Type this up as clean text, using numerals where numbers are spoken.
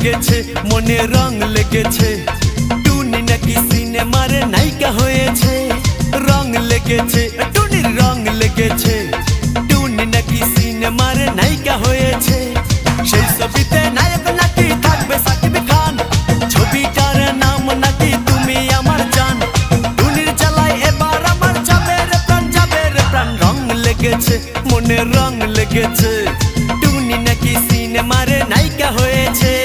লেগেছে মনে রং লেগেছে টুনি নাকি সিনেমার নায়িকা হয়েছে রং লেগেছে টুনির রং লেগেছে টুনি নাকি সিনেমার নায়িকা হয়েছে সেই ছবিতে নায়ক নাকি থাকবে সাকিব খান ছবিটার নাম নাকি তুমি আমার জান টুনির জ্বালায় এবার আমার যাবে রে প্রাণ রং লেগেছে মনে রং লেগেছে টুনি নাকি সিনেমার নায়িকা হয়েছে